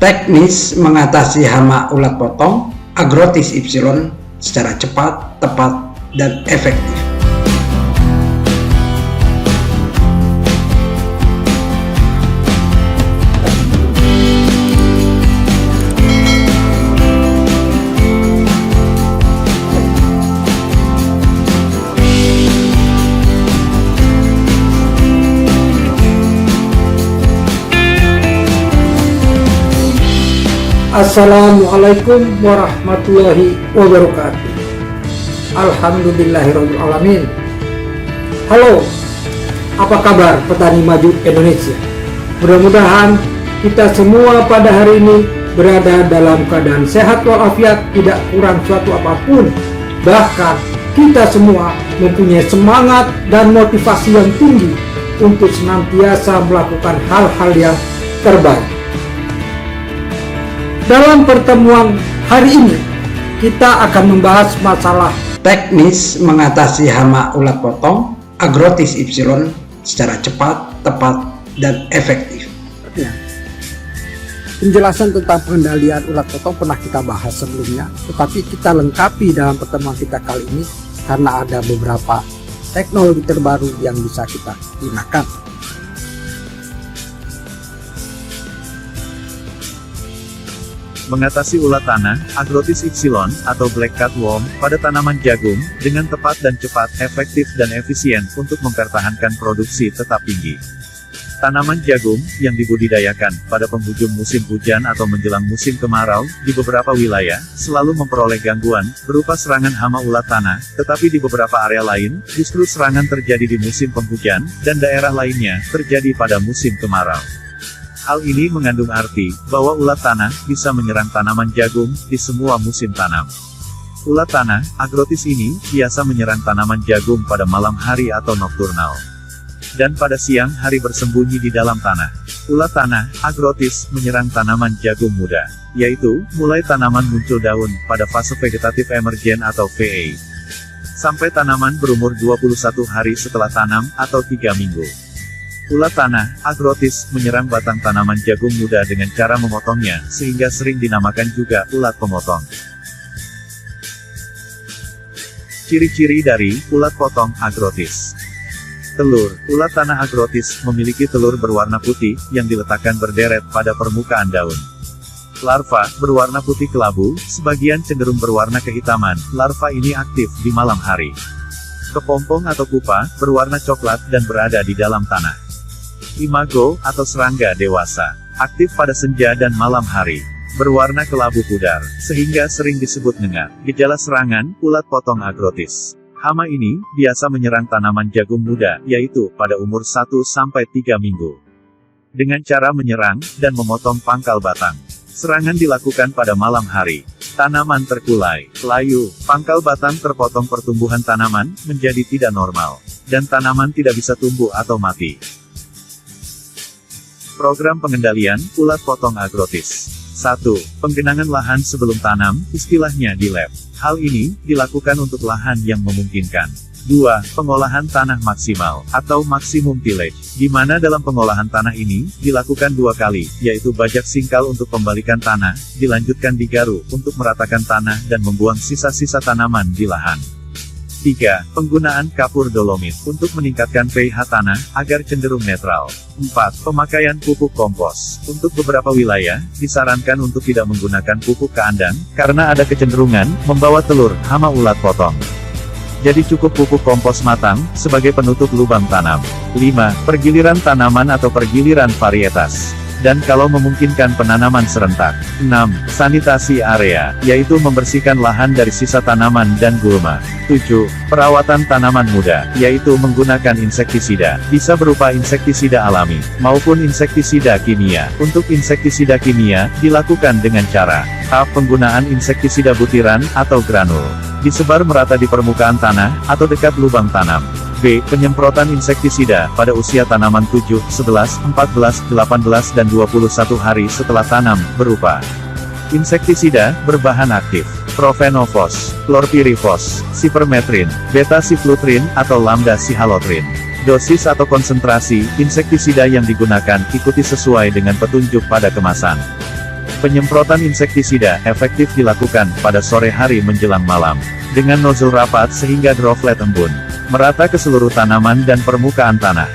Teknis mengatasi hama ulat potong Agrotis Y secara cepat, tepat, dan efektif. Assalamualaikum warahmatullahi wabarakatuh. Alhamdulillahirabbil alamin. Halo, apa kabar petani maju Indonesia? Mudah-mudahan kita semua pada hari ini berada dalam keadaan sehat walafiat, tidak kurang suatu apapun. Bahkan kita semua mempunyai semangat dan motivasi yang tinggi untuk senantiasa melakukan hal-hal yang terbaik. Dalam pertemuan hari ini, kita akan membahas masalah teknis mengatasi hama ulat potong Agrotis Y secara cepat, tepat, dan efektif. Penjelasan tentang pengendalian ulat potong pernah kita bahas sebelumnya, tetapi kita lengkapi dalam pertemuan kita kali ini karena ada beberapa teknologi terbaru yang bisa kita gunakan. Mengatasi ulat tanah, Agrotis Y, atau Black Cutworm, pada tanaman jagung, dengan tepat dan cepat, efektif dan efisien, untuk mempertahankan produksi tetap tinggi. Tanaman jagung, yang dibudidayakan, pada penghujung musim hujan atau menjelang musim kemarau, di beberapa wilayah, selalu memperoleh gangguan, berupa serangan hama ulat tanah, tetapi di beberapa area lain, justru serangan terjadi di musim penghujan, dan daerah lainnya, terjadi pada musim kemarau. Hal ini mengandung arti, bahwa ulat tanah, bisa menyerang tanaman jagung, di semua musim tanam. Ulat tanah, Agrotis ini, biasa menyerang tanaman jagung pada malam hari atau nokturnal. Dan pada siang hari bersembunyi di dalam tanah. Ulat tanah, Agrotis, menyerang tanaman jagung muda, yaitu, mulai tanaman muncul daun, pada fase vegetatif emergen atau VE. Sampai tanaman berumur 21 hari setelah tanam, atau 3 minggu. Ulat tanah, Agrotis, menyerang batang tanaman jagung muda dengan cara memotongnya, sehingga sering dinamakan juga ulat pemotong. Ciri-ciri dari ulat potong Agrotis. Telur, ulat tanah Agrotis, memiliki telur berwarna putih, yang diletakkan berderet pada permukaan daun. Larva, berwarna putih kelabu, sebagian cenderung berwarna kehitaman, larva ini aktif di malam hari. Kepompong atau pupa, berwarna coklat dan berada di dalam tanah. Imago, atau serangga dewasa, aktif pada senja dan malam hari. Berwarna kelabu pudar, sehingga sering disebut nengat. Gejala serangan, ulat potong Agrotis. Hama ini, biasa menyerang tanaman jagung muda, yaitu, pada umur 1-3 minggu. Dengan cara menyerang, dan memotong pangkal batang. Serangan dilakukan pada malam hari. Tanaman terkulai, layu, pangkal batang terpotong, pertumbuhan tanaman, menjadi tidak normal. Dan tanaman tidak bisa tumbuh atau mati. Program pengendalian, ulat potong Agrotis. 1. Penggenangan lahan sebelum tanam, istilahnya di lab. Hal ini, dilakukan untuk lahan yang memungkinkan. 2. Pengolahan tanah maksimal, atau maksimum tillage, di mana dalam pengolahan tanah ini, dilakukan 2 kali, yaitu bajak singkal untuk pembalikan tanah, dilanjutkan digaru, untuk meratakan tanah dan membuang sisa-sisa tanaman di lahan. 3. Penggunaan kapur dolomit, untuk meningkatkan pH tanah, agar cenderung netral. 4. Pemakaian pupuk kompos. Untuk beberapa wilayah, disarankan untuk tidak menggunakan pupuk keandang, karena ada kecenderungan, membawa telur, hama ulat potong. Jadi cukup pupuk kompos matang, sebagai penutup lubang tanam. 5. Pergiliran tanaman atau pergiliran varietas. Dan kalau memungkinkan penanaman serentak. 6. Sanitasi area, yaitu membersihkan lahan dari sisa tanaman dan gulma. 7. Perawatan tanaman muda, yaitu menggunakan insektisida, bisa berupa insektisida alami, maupun insektisida kimia. Untuk insektisida kimia, dilakukan dengan cara A. Penggunaan insektisida butiran, atau granul. Disebar merata di permukaan tanah, atau dekat lubang tanam. B. Penyemprotan insektisida, pada usia tanaman 7, 11, 14, 18 dan 21 hari setelah tanam, berupa insektisida, berbahan aktif, profenofos, chlorpyrifos, sipermetrin, beta-siflutrin, atau lambda-sihalotrin. Dosis atau konsentrasi, insektisida yang digunakan, ikuti sesuai dengan petunjuk pada kemasan. Penyemprotan insektisida efektif dilakukan pada sore hari menjelang malam, dengan nozzle rapat sehingga droplet embun merata ke seluruh tanaman dan permukaan tanah.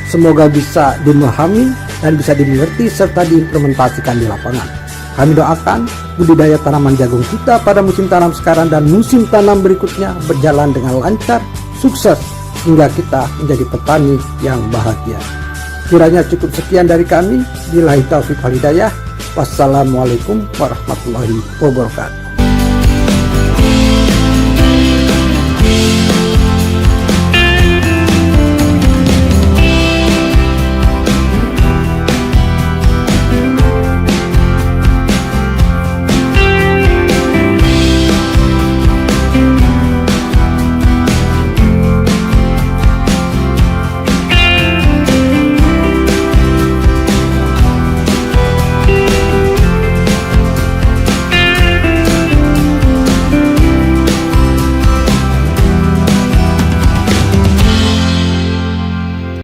Semoga bisa dimahami dan bisa dimengerti serta diimplementasikan di lapangan. Kami doakan budidaya tanaman jagung kita pada musim tanam sekarang dan musim tanam berikutnya berjalan dengan lancar, sukses, hingga kita menjadi petani yang bahagia. Kiranya cukup sekian dari kami. Billahi taufiq wal hidayah. Wassalamualaikum warahmatullahi wabarakatuh.